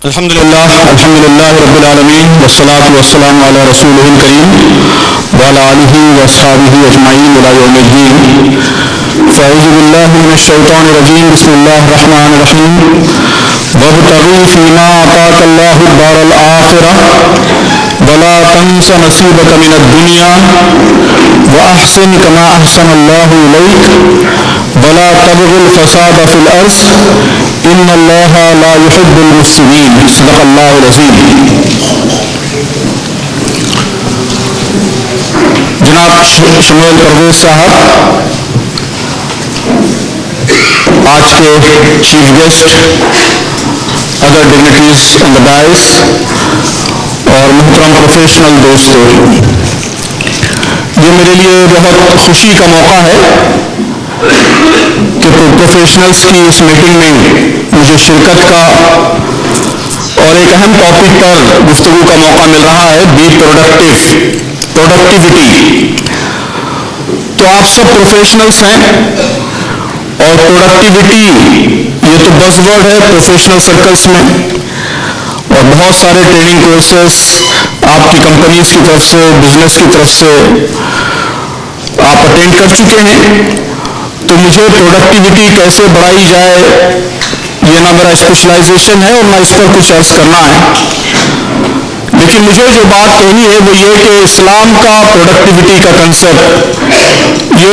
الحمدللہ رب العالمین والصلاة والسلام علی رسولہ الکریم وعلی آلہ واصحابہ اجمعین الی یوم الدین. فاعوذ باللہ من الشیطان الرجیم. بسم اللہ الرحمن الرحیم. وابتغ فیما آتاک اللہ الدار الآخرہ ولا تنس نصیبک من الدنیا واحسن کما احسن اللہ الیک ولا تبغ الفساد فی الارض ان اللہ لا يحب المفسدین. صدق اللہ العظیم. جناب شمیل پرویز صاحب آج کے chief guest, other dignitaries on the dais اور محترم پروفیشنل دوستوں، یہ میرے لیے بہت خوشی کا موقع ہے کہ پروفیشنلز کی اس میٹنگ میں مجھے شرکت کا اور ایک اہم ٹاپک پر گفتگو کا موقع مل رہا ہے، بی پروڈکٹیوٹی. تو آپ سب پروفیشنلز ہیں اور پروڈکٹیوٹی یہ تو بز ورڈ ہے پروفیشنل سرکلز میں، اور بہت سارے ٹریننگ کورسز آپ کی کمپنیز کی طرف سے، بزنس کی طرف سے آپ اٹینڈ کر چکے ہیں. تو مجھے پروڈکٹیوٹی کیسے بڑھائی جائے یہ نہ میرا اسپیشلائزیشن ہے اور نہ اس پر کچھ عرض کرنا ہے، لیکن مجھے جو بات کہنی ہے وہ یہ کہ اسلام کا پروڈکٹیوٹی کا کنسپٹ یہ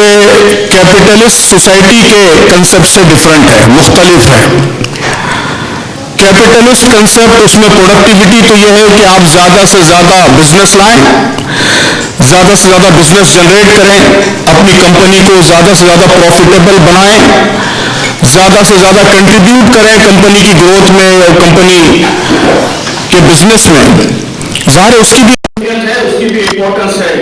کیپٹلسٹ سوسائٹی کے کنسپٹ سے ڈفرینٹ ہے، مختلف ہے. کیپٹلسٹ کنسپٹ اس میں پروڈکٹیوٹی تو یہ ہے کہ آپ زیادہ سے زیادہ بزنس لائیں، زیادہ سے زیادہ بزنس جنریٹ کریں، اپنی کمپنی کو زیادہ سے زیادہ پروفیٹیبل بنائیں، زیادہ سے زیادہ کنٹریبیوٹ کریں کمپنی کی گروتھ میں اور کمپنی کے بزنس میں. ظاہر اس کی بھی امپورٹنس ہے،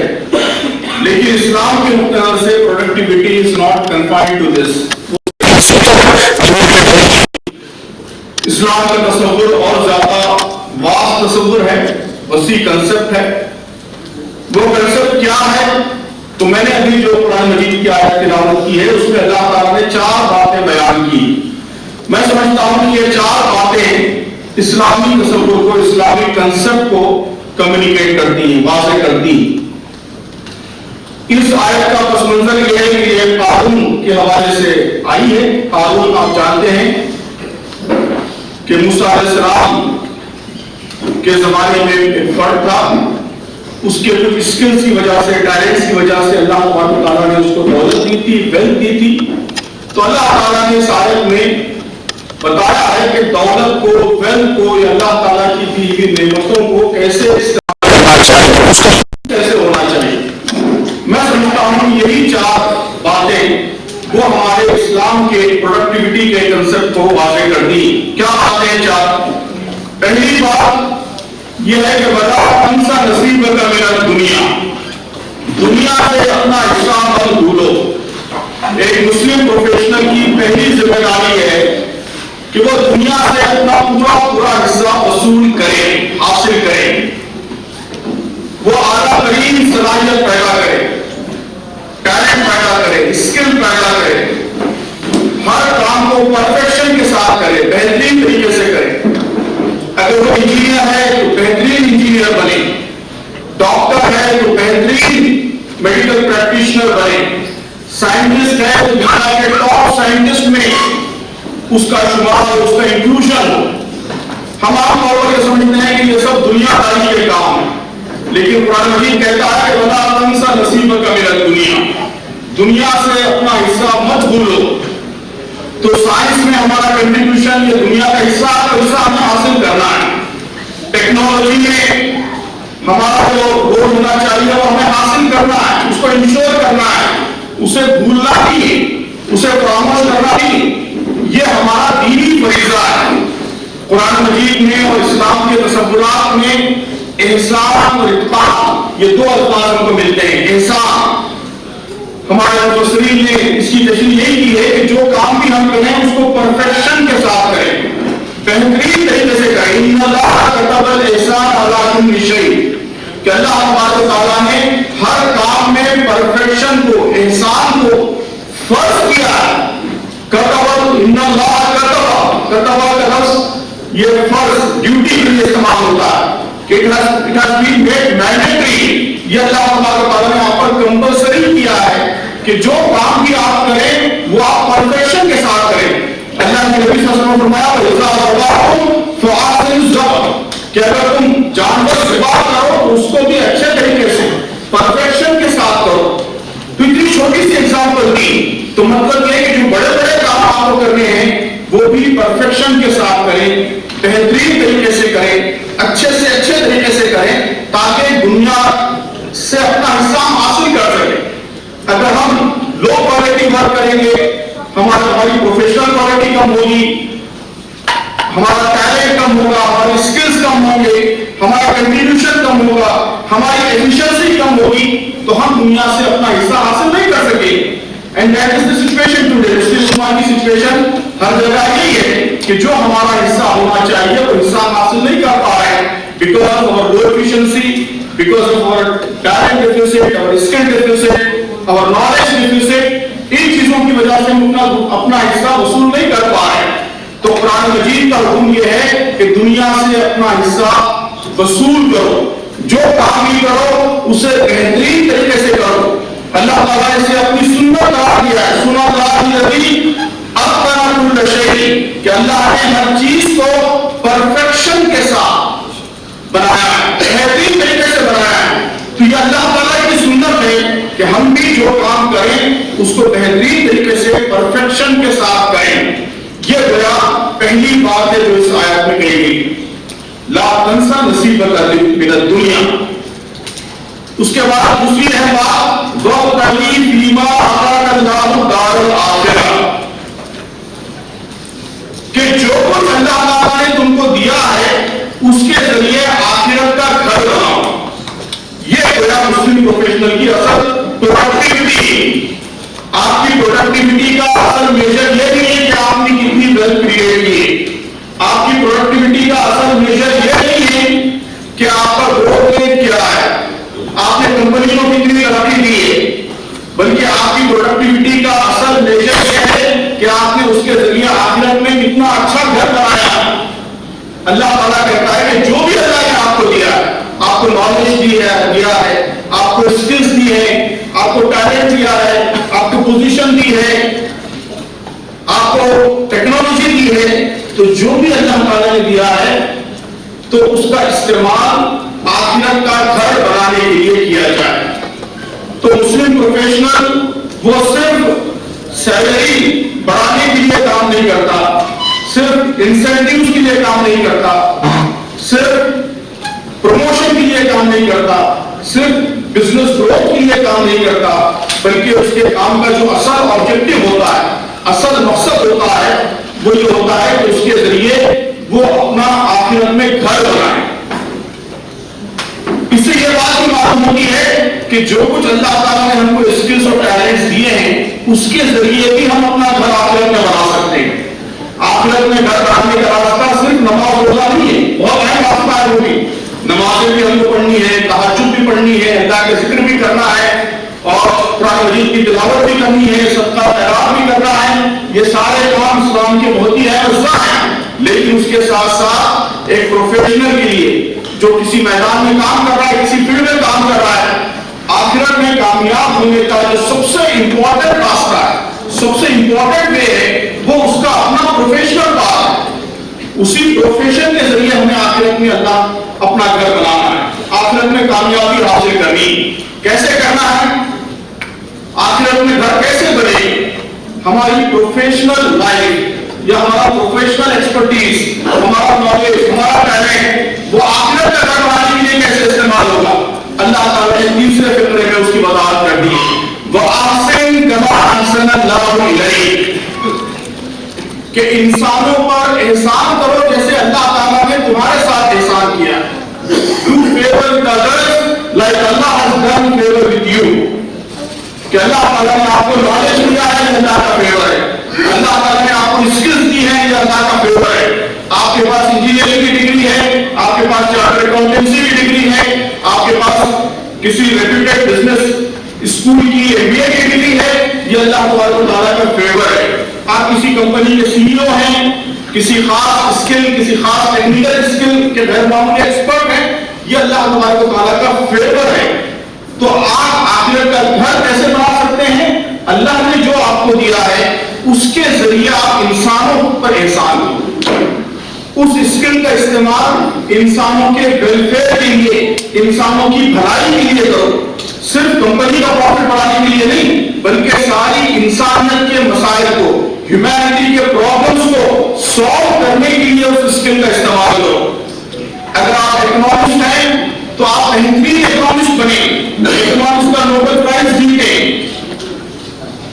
لیکن اسلام کے نقطہ سے productivity is not confined to this. اسلام کا تصور اور زیادہ واس تصور ہے، وسیع کنسپٹ ہے. وہ کنسپٹ کیا ہے؟ تو میں نے ابھی جو قرآن مجید کی آیت تلاوت کی ہے اس میں اللہ تعالیٰ نے 4 باتیں بیان کی. میں سمجھتا ہوں کہ یہ 4 باتیں اسلامی تصور کو، اسلامی کنسپٹ کو کمیونیکیٹ کرتی ہیں، واضح کرتی ہیں. اس آیت کا پس منظر یہ ہے کہ یہ قارون کے حوالے سے آئی ہے. قارون آپ جانتے ہیں کہ موسیٰ علیہ السلام کے زمانے میں ایک فرد تھا، اس کے کچھ اسکلز کی وجہ سے، ٹیلنٹس کی وجہ سے اللہ تبارک تعالیٰ نے اس کو دولت دی تھی، ویلتھ دی تھی. تو اللہ تعالیٰ نے اس آیت میں بتایا ہے کہ دولت کو، ویلتھ کو یا اللہ تعالیٰ کی دی ہوئی نعمتوں کو کیسے استعمال کرنا چاہیے، اس کا کیسے ہونا چاہیے. میں سمجھتا ہوں یہی 4 باتیں وہ ہمارے اسلام کے پروڈکٹیوٹی کے کنسپٹ کو واضح کر دی. کیا باتیں 4؟ پہلی بات یہ ہے کہ بتا انسا نصیب کا میرا دنیا سے اپنا حصہ مت بھولو. ایک مسلم پروفیشنل کی پہلی ذمہ داری ہے کہ وہ دنیا سے اپنا پورا حصہ وصول کرے، حاصل کرے. وہ اعلیٰ ترین صلاحیت پیدا کرے، ٹیلنٹ پیدا کرے، اسکل پیدا کرے، ہر کام کو پرفیکشن کے ساتھ کرے، بہترین طریقے سے کرے. اگر وہ انجینئر ہے تو بہترین انجینئر بنے، ڈاکٹر ہے تو بہترین میڈیکل پریکٹیشنر بنے، سائنٹسٹ ہے تو دنیا کے ٹاپ سائنٹسٹ میں اس کا شمار ہو، اس کا انکلوژن ہو. ہم عام طور پر یہ سمجھتے ہیں کہ یہ سب دنیا داری کے کام ہیں، لیکن قرآن مجید کہتا ہے کہ وَلَا تَنْسَ نَصِيبَكَ مِنَ الدُّنْيَا، دنیا سے اپنا حصہ مت بھولو. تو سائنس میں ہمارا کنٹریبیوشن یہ دنیا کا حصہ ہمیں حاصل کرنا ہے. ٹیکنالوجی میں ہمارا جو رول ہونا چاہیے وہ ہمیں حاصل کرنا ہے، اس کو انشور کرنا ہے، اسے بھولنا نہیں، اسے فراموش کرنا نہیں. یہ ہمارا دینی فریضہ ہے. قرآن مجید میں اور اسلام کے تصورات میں احسان اور اتقان یہ 2 الفاظ ہم کو ملتے ہیں. احسان، ہمارے مفسرین نے اس کی تشریح یہی کی ہے کہ جو کام بھی ہم کریں اس کو پرفیکشن کے ساتھ کریں، بہترین طریقے سے کریں. ان اللہ کتب الاحسان علی کل شیء، کہ اللہ تبارک تعالیٰ نے ہر کام میں پرفیکشن کو، احسان کو فرض کیا ہے. کتب، ان اللہ کتب کا لفظ یہ فرض ڈیوٹی کے لیے استعمال ہوتا ہے کہ it has been made mandatory. یہ اللہ تعالیٰ نے آپ پر کمپلسری کیا ہے کہ جو کام بھی آپ کریں وہ آپ پرفیکشن کے ساتھ کریں. اللہ نے نبی صلی اللہ علیہ وسلم نے فرمایا کہ اگر تم جانور ذبح کرو تو اس کو بھی اچھے طریقے سے پرفیکشن کے ساتھ کرو. تو اتنی چھوٹی سی ایگزامپل دی تو مطلب یہ کہ جو بڑے بڑے کام آپ کو کرنے ہیں وہ بھی پرفیکشن کے ساتھ کریں, بہترین طریقے سے کریں, اچھے سے اچھے طریقے سے کریں تاکہ دنیا سے اپنا حصہ حاصل کر سکیں. اگر ہم لو کوالٹی ورک کریں گے ہماری پروفیشنل کوالٹی کم ہوگی, ہمارا ٹیلنٹ کم ہوگا, ہماری اسکلز کم ہوں گے, ہمارا کنٹریبیوشن کم ہوگا, ہماری ایفیشنسی کم ہوگی تو ہم دنیا سے اپنا حصہ حاصل نہیں کر سکیں. And that is the situation today. مسلم امت کی سچویشن ہر جگہ یہی ہے کہ جو ہمارا حصہ ہونا چاہیے وہ حصہ حاصل نہیں کر پا رہے ہیں بیکاز آف اور لو ایفیشنسی, بیکاز آف اور ٹیلنٹ ڈیفیسٹ, اور اسکل ڈیفیسٹ, اور نالج ڈیفیسٹ. ان چیزوں کی وجہ سے ہم اپنا حصہ وصول نہیں کر پا رہے ہیں. تو قرآن مجید کا حکم یہ ہے کہ دنیا سے اپنا حصہ وصول کرو, جو کام بھی کرو اسے بہترین طریقے سے کرو. اللہ تعالیٰ نے اسے اپنی سنت قرار دیا ہے. سنت کل شیء, کہ اللہ نے ہر چیز کو پرفیکشن کے ساتھ بنایا ہے, بہترین طریقے سے بنایا ہے. تو یہ اللہ تعالیٰ کی سنت ہے کہ ہم بھی جو کام کریں اس کو بہترین طریقے سے پرفیکشن کے ساتھ کریں. یہ گویا پہلی بات ہے جو اس آیت میں کہی گئی, لا تنسا نصیبک من الدنیا. اس کے بعد دوسری ہے بات وابتغ فیما آتاک اللہ دار الآخرہ, کہ جو کچھ اللہ تعالیٰ نے تم کو دیا ہے اس کے ذریعے آخرت کا گھر بناؤ. یہ گویا مسلم پروفیشنل کی اصل پروڈکٹیوٹی. آپ کی پروڈکٹیوٹی کا اصل میجر یہ نہیں ہے کہ آپ نے کتنی ویلتھ کریٹ کی. آپ کی پروڈکٹیوٹی کا اصل میجر یہ نہیں ہے کہ آپ کا گروتھ ریٹ کیا ہے, آپ نے کمپنی کو کتنی ترقی دی ہے, بلکہ آپ کی پروڈکٹیوٹی کا اصل میجر یہ ہے کہ آپ نے اس کے ذریعے آخرت میں کتنا اچھا گھر بنایا. اللہ تعالیٰ کہتا ہے کہ جو بھی اللہ نے آپ کو دیا ہے, آپ کو نالج دیا ہے, آپ کو اسکلز دی ہے, آپ کو ٹیلنٹ دیا ہے, آپ کو پوزیشن دی ہے, آپ کو ٹیکنالوجی دی ہے, تو جو بھی اللہ تعالیٰ نے دیا ہے تو اس کا استعمال آخرت کا گھر بنانے کے لیے کیا جائے. تو مسلم پروفیشنل وہ صرف سیلری بڑھانے کے لیے کام نہیں کرتا, صرف انسینٹیوز کے لیے کام نہیں کرتا, صرف پروموشن کے لیے کام نہیں کرتا, صرف بزنس گروتھ کے لیے کام نہیں کرتا, بلکہ اس کے کام کا جو اصل آبجیکٹو ہوتا ہے, اصل مقصد ہوتا ہے, وہ یہ ہوتا ہے کہ اس کے ذریعے وہ اپنا آخرت میں گھر بنائے. اس سے یہ بات بھی معلوم ہوتی ہے کہ جو کچھ اللہ تعالیٰ نے ہم کو اسکلز اور ٹیلنٹس دیے ہیں اس کے ذریعے بھی ہم اپنا گھر آخرت میں بنا سکتے ہیں. آخرت میں گھر بنانے کا راستہ صرف نماز روزہ نہیں ہے, بہت اہم راستہ ہے وہ بھی. نمازیں بھی ہم کو پڑھنی ہے, تہجد بھی پڑھنی ہے, اللہ کے ذکر بھی کرنا ہے, اور قرآن مجید کی تلاوت بھی کرنی ہے, صدقہ خیرات بھی کرنا ہے. یہ سارے کام اسلام کے بہت ہی اہم حصہ ہیں. لیکن اس کے ساتھ ساتھ ایک پروفیشنل کے لیے جو کسی میدان میں کام کر رہا ہے, کسی فیلڈ میں کام کر رہا ہے, آخرت میں کامیاب ہونے کا جو سب سے امپورٹنٹ راستہ ہے, سب سے امپورٹنٹ وے ہے, وہ اس کا اپنا پروفیشنل پاتھ ہے. اسی پروفیشن کے ذریعے ہمیں آخرت میں اللہ اپنا گھر بنانا ہے, آخرت میں کامیابی حاصل کرنی. کیسے کرنا ہے, آخرت میں گھر کیسے بنے؟ ہماری پروفیشنل لائف یا ہمارا پروفیشنل ایکسپرٹیز, ہمارا نالج, ہمارا ٹیلنٹ وہ آخرت کا گھر بنانے کے لیے کیسے استعمال ہوگا؟ اللہ تعالیٰ نے تیسرے فقرے میں اس کی وضاحت کر دی, وَأَحْسِن كَمَا أَحْسَنَ اللَّهُ إِلَيْكَ, کہ انسانوں پر احسان کرو جیسے اللہ تعالیٰ نے تمہارے ساتھ احسان کیا. Do favor with others like Allah has done favor with you. کہ اللہ تعالیٰ نے آپ کو نالج دیا ہے, یہ اللہ کا فیور ہے. اللہ تعالیٰ نے آپ کو اسکلز دی ہیں, یہ اللہ کا فیور ہے. آپ کے پاس انجینئرنگ کی ڈگری ہے, آپ کے پاس چارٹرڈ اکاؤنٹنسی کی ڈگری ہے, آپ کے پاس کسی ریپیوٹیڈ بزنس اسکول کی MBA کی ڈگری ہے, یہ اللہ تعالیٰ کا فیور ہے. آپ کسی کمپنی کے CEO ہیں, کسی خاص اسکل, کسی خاص ٹیکنیکل اسکل کے غیر معمولی ایکسپرٹ ہیں, یہ اللہ تبارک و تعالیٰ کا فیور ہے. تو آپ آخرت کا گھر کیسے بنا سکتے ہیں؟ اللہ نے جو آپ کو دیا ہے اس کے ذریعے آپ انسانوں پر احسان کرو. اس اسکل کا استعمال انسانوں کے ویلفیئر کے لیے, انسانوں کی بھلائی کے لیے کرو. صرف کمپنی کا پروفٹ بڑھانے کے لیے نہیں, بلکہ ساری انسانیت کے مسائل کو, ہیومینٹی کے پرابلمس کو سالو کرنے کے لیے اس اسکل کا استعمال کرو. اگر آپ اکنامسٹ ہیں تو آپ بہترین اکنامسٹ بنیں, اکنامکس کا نوبل پرائز جیتیں.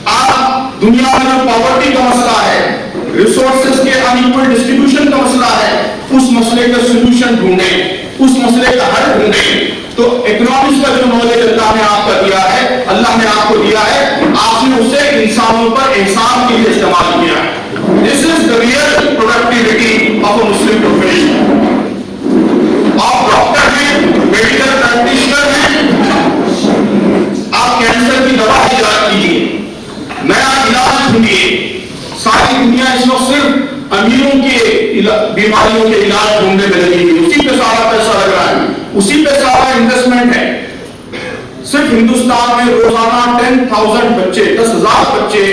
آپ دنیا میں جو پاورٹی کا مسئلہ ہے, ریسورسز کے ان ایکول ڈسٹریبیوشن کا مسئلہ ہے, اس مسئلے کا سولوشن ڈھونڈیں, اس مسئلے کا حل ڈھونڈیں. تو اکنامکس کا جو نالج اللہ نے آپ کا دیا ہے, اللہ نے آپ کو دیا ہے, آپ نے اسے انسانوں پر احسان کے لیے استعمال کیا ہے. This is the real productivity of a Muslim profession. آپ ڈاکٹر ہیں, میڈیکل پریکٹیشنر ہیں, آپ کینسر کی دوا ایجاد کیجیے, نیا علاج ڈھونڈیے. ساری دنیا اس وقت صرف امیروں کے بیماریوں کے علاج ڈھونڈنے میں لگی ہوئی, اسی پہ سارا پیسہ لگ رہا ہے, اسی پہ سارا انویسٹمنٹ ہے. صرف ہندوستان میں روزانہ 10,000 بچے, 10,000 بچے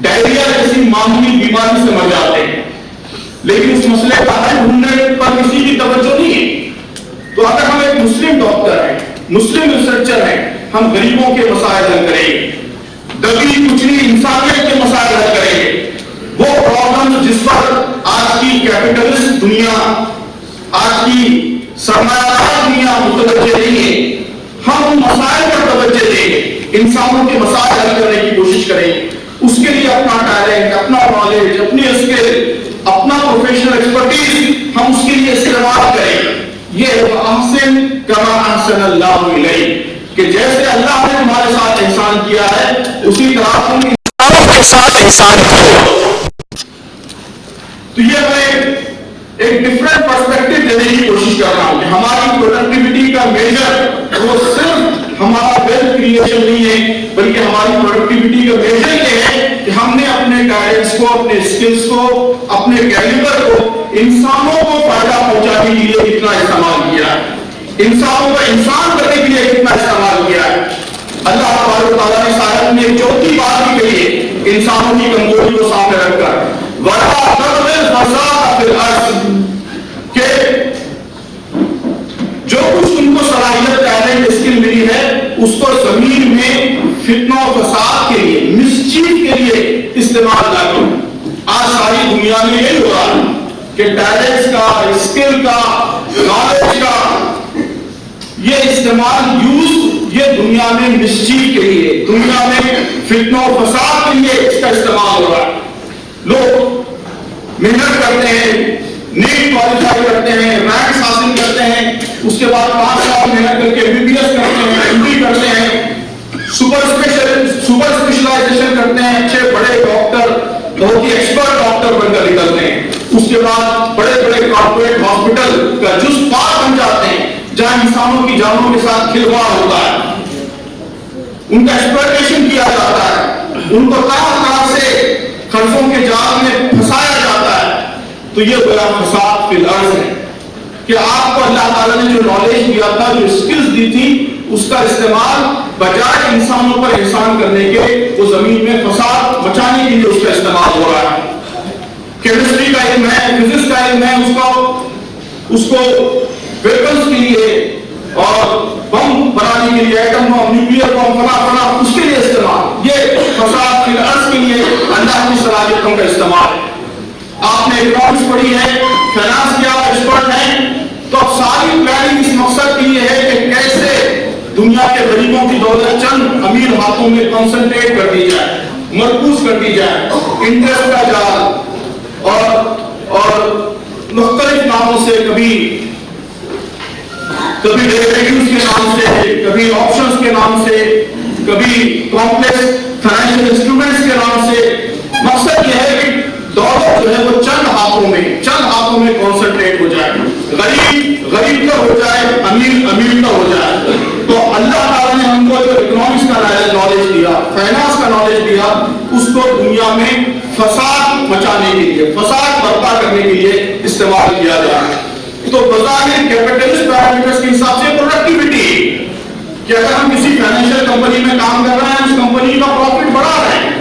ڈائریا جیسی معمولی بیماری سے مر جاتے ہیں, لیکن اس مسئلے کا حل ڈھونڈنے پر کسی کی توجہ نہیں ہے. تو اگر ہم ایک مسلم ڈاکٹر ہیں, مسلم ریسرچر ہیں, ہم غریبوں کے مسائل حل کریں گے, دبی کچلی انسانیت کے مسائل حل کریں گے. وہ پرابلم جس پر آج کی کیپٹلسٹ دنیا, آج کی سرمایہ دار دنیا متوجہ نہیں ہے, ہم ان مسائل پر توجہ دیں گے, انسانوں کے مسائل حل کرنے کی کوشش کریں. اس کے لیے اپنا ٹیلنٹ, اپنا نالج, اپنی اسکل, اپنا پروفیشنل ایکسپرٹیز ہم اس کے لیے استعمال کریں. یہ احسن کما احسن اللہ الیک, کہ جیسے اللہ نے تمہارے ساتھ احسان کیا ہے اسی طرح تم انسانوں کے ساتھ احسان کرو. تو یہ میں ایک ڈفرینٹ پرسپیکٹو دینے کی کوشش کر رہا ہوں کہ ہماری پروڈکٹیوٹی کا میجر وہ صرف ہمارا ویلتھ کریشن نہیں ہے, بلکہ ہماری پروڈکٹیوٹی کا میجر یہ ہے کہ ہم نے اپنے ٹیلنٹس کو, اپنے اسکلس کو, اپنے کیلیبر کو انسانوں کو فائدہ پہنچانے کے لیے کتنا استعمال کیا ہے, انسانوں کا انسان کرنے کے لیے کتنا استعمال کیا ہے. اللہ تبارک و تعالیٰ نے شاید نے چوتھی بات بھی کہی ہے انسانوں کی کمزوری کو سامنے رکھ کر, وَلَا تَبْغِ الْفَسَادَ فِي الْأَرْضِ, کہ جو کچھ تم کو صلاحیت, ٹیلنٹ, اسکل ملی ہے اس کو زمین میں فتنہ و فساد کے لیے, مسچیف کے لیے استعمال نہ کرو. آج ساری دنیا میں یہ ہو رہا ہے کہ ٹیلنٹس کا, اسکل کا, نالج کا یہ استعمال, یوز یہ دنیا میں مسچیف کے لیے, دنیا میں فتنہ و فساد کے لیے اس کا استعمال ہو رہا ہے. لوگ محنت کرتے ہیں, نیٹ کوالیفائی کرتے ہیں, رینکس حاصل کرتے ہیں, اس کے بعد 5 سال محنت کر کے MBBS کرتے ہیں, MD کرتے ہیں, سپر اسپیشلائزیشن کرتے ہیں, اچھے بڑے ڈاکٹر, بہت ہی ایکسپرٹ ڈاکٹر بن کر نکلتے ہیں. اس کے بعد بڑے بڑے کارپوریٹ ہاسپٹل کا جز پار بن جاتے ہیں جہاں انسانوں کی جانوں کے ساتھ کھلواڑ ہوتا ہے, ان کا ایکسپلویٹیشن کیا جاتا ہے, ان کو طرح طرح سے قرضوں کے جال میں پھنسایا جاتا ہے. تو یہ بڑا فساد فی الارض ہے کہ آپ کو اللہ تعالیٰ نے جو نالج دیا تھا, جو اسکلز دی تھی, اس کا استعمال بجائے انسانوں پر احسان کرنے کے وہ زمین میں فساد مچانے کے لیے اس کا استعمال ہو رہا ہے. کیمسٹری کا علم ہے, فزکس کا علم ہے, اس کو ویپنس کے لیے اور بم بنانے کے لیے, ایٹم بم, نیوکلیئر بم, فنا اس کے لیے استعمال, یہ فساد فی الارض کے لیے اللہ کی صلاحیتوں کا استعمال. آپ نے اکنامکس پڑھی ہے, فائنانس کے آپ ایکسپرٹ ہیں, تو اب ساری پلاننگ اس مقصد کے لیے ہے کہ کیسے دنیا کے غریبوں کی دولت چند امیر ہاتھوں میں کنسنٹریٹ کر دی جائے, مرکوز کر دی جائے. انٹرسٹ کا جال اور مختلف ناموں سے, کبھی ڈیریویٹیوز کے نام سے, کبھی آپشنز کے نام سے, کبھی کمپلیکس فائنینشیل انسٹرومنٹس کے نام سے. مقصد یہ ہے کہ دولت جو ہے وہ چند ہاتھوں میں کنسنٹریٹ ہو جائے, غریب کا ہو جائے, امیر کا ہو جائے. تو اللہ تعالیٰ نے ہم کو جو اکنامکس کا نالج دیا, فائنانس کا نالج دیا, اس کو دنیا میں فساد مچانے کے لیے, فساد برپا کرنے کے لیے استعمال کیا جائے. تو بظاہر کیپٹلسٹ پیرامیٹرز کے حساب سے پروڈکٹیوٹی, کہ اگر ہم کسی فائنینشیل کمپنی میں کام کر رہے ہیں, اس کمپنی کا پروفٹ بڑھا رہے ہیں,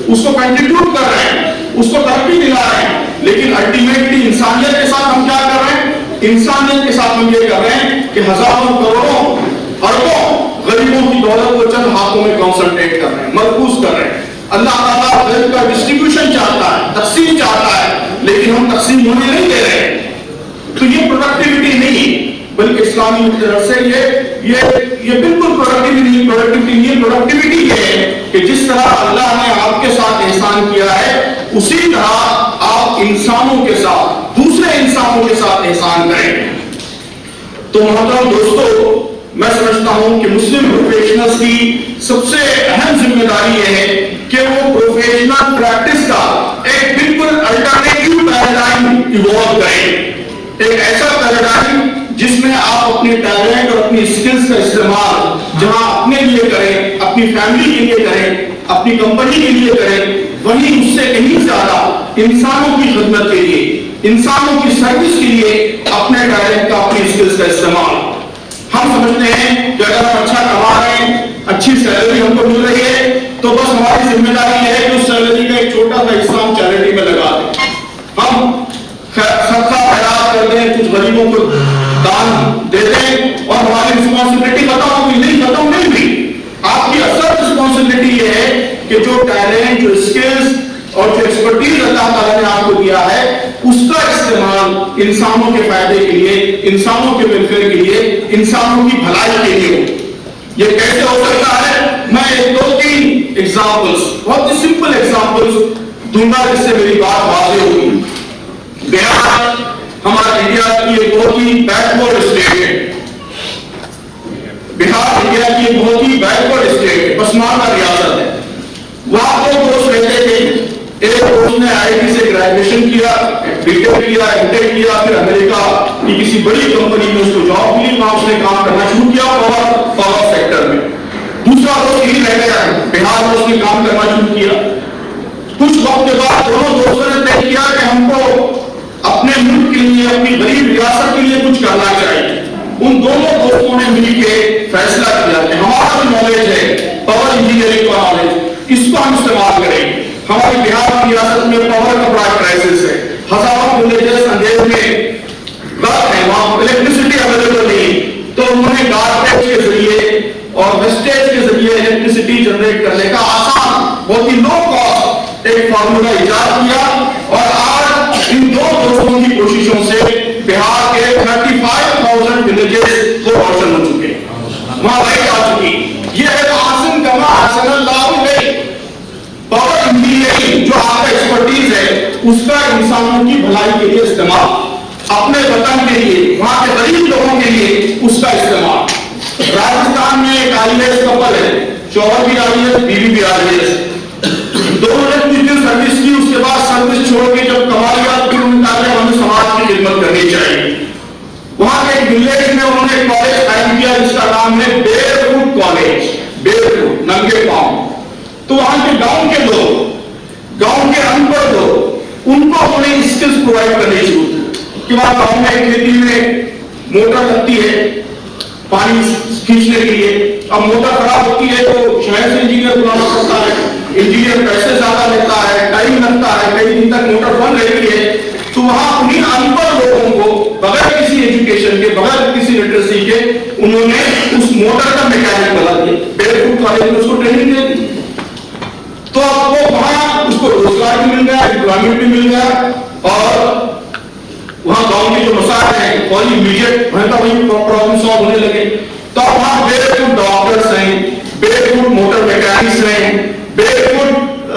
اس کو کنٹریبیوٹ کر رہے ہیں, اس کو ترقی دلا رہے ہیں, لیکن الٹیمیٹلی انسانیت کے ساتھ ہم کیا کر رہے ہیں؟ انسانیت کے ساتھ ہم یہ کر رہے ہیں کہ ہزاروں کروڑوں اربوں غریبوں کی دولت کو چند ہاتھوں میں کنسنٹریٹ کر رہے ہیں, مرکوز کر رہے ہیں. اللہ تعالیٰ ویلتھ کا ڈسٹریبیوشن چاہتا ہے, تقسیم چاہتا ہے, لیکن ہم تقسیم ہونے نہیں دے رہے ہیں. تو یہ پروڈکٹیوٹی نہیں, بلکہ اسلامی طرف سے یہ بالکل پروڈکٹیوٹی نہیں. پروڈکٹیوٹی یہ ہے کہ جس طرح اللہ نے آپ کے ساتھ احسان کیا ہے, اسی طرح آپ انسانوں کے ساتھ, دوسرے انسانوں کے ساتھ احسان کریں. تو محترم دوستو, میں سمجھتا ہوں کہ مسلم پروفیشنلز کی سب سے اہم ذمہ داری یہ ہے کہ وہ پروفیشنل پریکٹس کا ایک بالکل الٹرنیٹیو پیراڈائم ایوالو کریں. ایک ایسا پیراڈائم جس میں آپ اپنے ٹیلنٹ اور اپنی اسکلز کا استعمال جہاں اپنے لیے کریں, اپنی فیملی کے لیے کریں, اپنی کمپنی کے لیے کریں, وہیں اس سے کہیں زیادہ انسانوں کی خدمت کے لیے, انسانوں کی سروس کے لیے اپنے ٹیلنٹ کا, اپنی اسکلز کا استعمال. ہم سمجھتے ہیں کہ اگر ہم اچھا کما رہے ہیں, اچھی سیلری ہم کو مل رہی ہے, تو بس ہماری ذمہ داری ہے کہ اس سیلری کا ایک چھوٹا سا حصہ ہم چیریٹی میں لگا دیں, ہم صدقہ خیرات کر دیں, کچھ غریبوں کو دان دے دیں, اور ہماری رسپانسبلٹی ختم ہوگی. نہیں, ختم نہیں ہوئی. آپ کی اصل رسپانسبلٹی یہ ہے کہ جو ٹیلنٹ, جو اسکلز اور جو ایکسپرٹیز اللہ تعالیٰ نے آپ کو دیا ہے, اس کا استعمال انسانوں کے فائدے کے لیے, انسانوں کے ویلفیئر کے لیے, انسانوں کی بھلائی کے لیے ہو. یہ کیسے ہو سکتا ہے؟ میں 2-3 ایگزامپلس, بہت ہی سمپل ایگزامپلس دوں گا جس سے میری بات واضح ہوگی. بہار ہمارا انڈیا کی ایک بہت ہی بیکورڈ اسٹیٹ ہے. بہار انڈیا کی ایک بہت ہی بیکورڈ اسٹیٹ ہے, پسماندہ ریاست ہے. وہاں 2 دوست رہتے تھے. ایک دوست نے IIT سے گریجویشن کیا, BTech کیا, MTech کیا, پھر امریکہ کی کسی بڑی کمپنی میں اس کو جاب ملی, وہاں اس نے کام کرنا شروع کیا پاور سیکٹر میں. دوسرا دوست یہی رہ گیا, بہار میں اس نے کام کرنا شروع کیا. کچھ وقت کے بعد دونوں دوستوں نے طے کیا کہ ہم کو اپنے ملک کے لیے, اپنی غریب ریاست کے لیے کچھ کرنا چاہیے. ان دونوں دوستوں نے مل کے فیصلہ کیا کہ ہمارا جو نالج ہے, پاور انجینئرنگ کا نالج, اس کو ہم استعمال کریں. ہماری بہار کی ریاست میں پاور کا بڑا کرائسس ہے, ہزاروں ولیجز اندھیرے میں غرق ہیں, وہاں الیکٹریسٹی اویلیبل نہیں. تو انہوں نے گاربیج کے ذریعے اور ویسٹیج کے ذریعے الیکٹریسٹی جنریٹ کرنے کا آسان, بہت ہی لو کاسٹ ایک فارمولا ایجاد کیا, اور آج ان 2 دوستوں کی کوششوں سے بہار کے 35,000 ولیجز کو روشن ہو چکے, وہاں لائٹ آ چکی. یہ ہے آسن کما آسن اللہ علیہ. پاور انجینئرنگ جو آپ کا ایکسپرٹیز ہے, اس کا انسانوں کی بھلائی کے لیے استعمال, اپنے وطن کے لیے, وہاں کے غریب لوگوں کے لیے اس کا استعمال. راجستھان میں ایک IAS کپل ہے, شوہر بھی IAS, بیوی بھی IAS. دونوں نے کچھ دن سروس کی, اس کے بعد سروس چھوڑ کے جب کما لیا تو انہوں نے کہا کہ ہمیں سماج کی خدمت کرنی چاہیے. وہاں کے ایک ولیج میں انہوں نے ایک کالج قائم کیا جس کا نام ہے barefoot college, barefoot, ننگے پاؤں. تو وہاں کے گاؤں کے لوگ, گاؤں کے ان پڑھ لوگ, ان کو اپنے اسکلز پرووائڈ کرنے شروع کہ وہاں گاؤں میں کھیتی میں موٹر لگتی ہے پانی کھینچنے کے لیے. اب موٹر خراب ہوتی ہے تو شہر سے انجینئر بلانا پڑتا ہے, انجینئر پیسے زیادہ لیتا ہے, ٹائم لگتا ہے, کئی دن تک موٹر بند رہتی ہے. تو وہاں انہیں ان پڑھ لوگوں کو بغیر کسی ایجوکیشن کے, بغیر کسی لٹریسی کے, انہوں نے اس موٹر کا میکینک بنا دیا. بیئر فوٹ کالج میں اس کو ٹریننگ دے دی. تو اب وہ وہاں اس کو روزگار بھی مل گیا, امپلائمنٹ بھی مل گیا, اور وہاں گاؤں کے جو مسائل ہیں فوری امیڈیٹ وہی پرابلم سالو ہونے لگے. تو اب وہاں بیئر فوٹ ڈاکٹرس ہیں, بیئر فوٹ موٹر میکینکس ہیں, بیئر فوٹ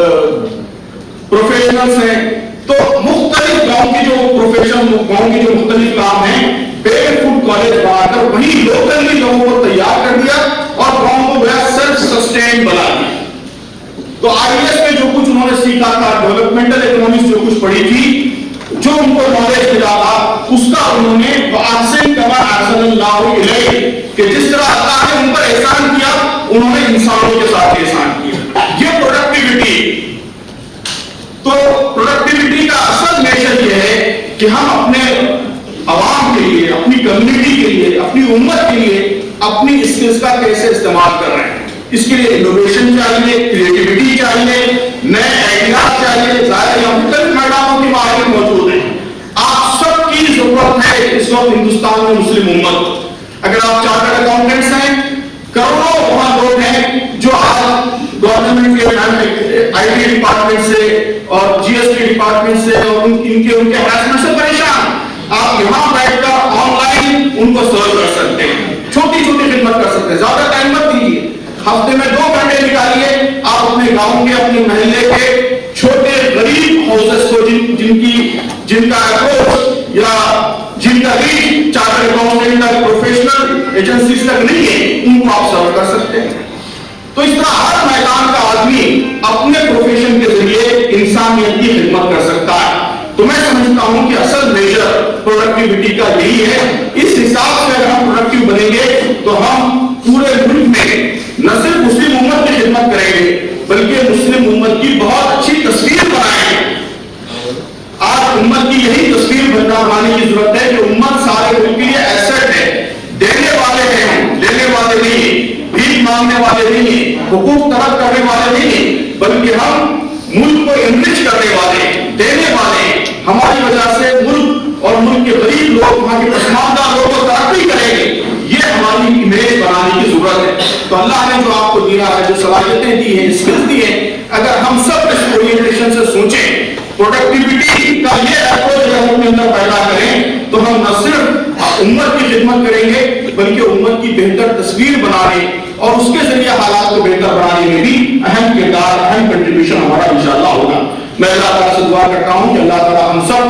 پروفیشنلز ہیں. تو مختلف گاؤں کی جو پروفیشن, گاؤں کے جو مختلف کام ہیں, بیئر فوٹ کالج بنا کر وہی لوکلی لوگوں کو تیار کر دیا اور گاؤں کو سیلف سسٹین بنا دیا. تو IAS میں جو کچھ انہوں نے سیکھا تھا, ڈیولپمنٹل اکنامکس جو کچھ پڑھی تھی, جو ان کو نالج ملا تھا, اس کا انہوں نے وَأَحْسِن كَمَا أَحْسَنَ اللَّهُ إِلَيْكَ, کہ جس طرح اللہ نے ان پر احسان کیا انہوں نے انسانوں کے ساتھ احسان کیا. یہ پروڈکٹیوٹی. تو پروڈکٹیوٹی کا اصل میشر یہ ہے کہ ہم اپنے عوام کے لیے, اپنی کمیونٹی کے لیے, اپنی امت کے لیے اپنی اسکلز کا کیسے استعمال کر رہے ہیں. اس کے لیے انوویشن چاہیے, کریٹیوٹی چاہیے, نئے آئیڈیاز چاہیے. ظاہر ہے مختلف میدانوں کی مہارت موجود ہیں. آپ سب کی ضرورت ہے اس وقت ہندوستان میں مسلم امت. اگر آپ چارٹرڈ اکاؤنٹنٹس ہیں, کروڑوں وہاں لوگ ہیں جو آج گورنمنٹ کے آئی ٹی ڈپارٹمنٹ سے اور جی ایس ٹی ڈپارٹمنٹ سے اور ان کے ہراسمنٹ سے پریشان. آپ یہاں بیٹھ کر آن لائن ان کو سرو کر سکتے ہیں, چھوٹی چھوٹی خدمت کر سکتے ہیں. زیادہ ٹائم مت دیجیے, ہفتے میں 2 گھنٹے نکالیے. آپ اپنے گاؤں کے, اپنے محلے کے چھوٹے غریب ہاؤسز کو جن کا اپروچ یا جن کا ریچ چارٹرڈ اکاؤنٹنٹ یا پروفیشنل ایجنسیز تک نہیں ہے, ان کو آپ سرو کر سکتے ہیں. تو اس طرح ہر میدان کا آدمی اپنے پروفیشن کے ذریعے انسانیت کی خدمت کر سکتا ہے. تو میں سمجھتا ہوں کہ اصل میجر پروڈکٹیوٹی کا یہی ہے. اس حساب سے اگر ہم پروڈکٹیو بنیں گے تو ہم پورے ملک میں نہ صرف مسلم امت کی خدمت کریں گے بلکہ مسلم امت کی بہت اچھی تصویر بنائیں گے. آج امت کی یہی تصویر بنانے کی ضرورت ہے کہ امت سارے ملک کے لیے ایسٹ ہے. دینے والے ہیں, لینے والے نہیں, بھیک مانگنے والے نہیں, حقوق طلب کرنے والے نہیں, بلکہ ہم ملک کو انرچ کرنے والے, دینے والے. ہماری وجہ سے ملک اور ملک کے غریب لوگ, وہاں کے پسماندہ لوگ کو ترقی کریں گے. یہ ہماری امیج بنانے کی ضرورت ہے. تو اللہ نے جو آپ کو دیا ہے, جو صلاحیتیں دی ہیں, اسکلز دی ہیں, اگر ہم سب اس اورینٹیشن سے سوچیں, پروڈکٹیوٹی کا یہ اپروچ ہم اپنے اندر پیدا کریں, تو ہم نہ صرف امت کی خدمت کریں گے بلکہ امت کی بہتر تصویر بنانے اور اس کے ذریعے حالات کو بہتر بنانے میں بھی اہم کردار, اہم کنٹریبیوشن ہمارا انشاءاللہ ہوگا. میں اللہ تعالیٰ سے دعا کرتا ہوں کہ اللہ تعالیٰ ہم سب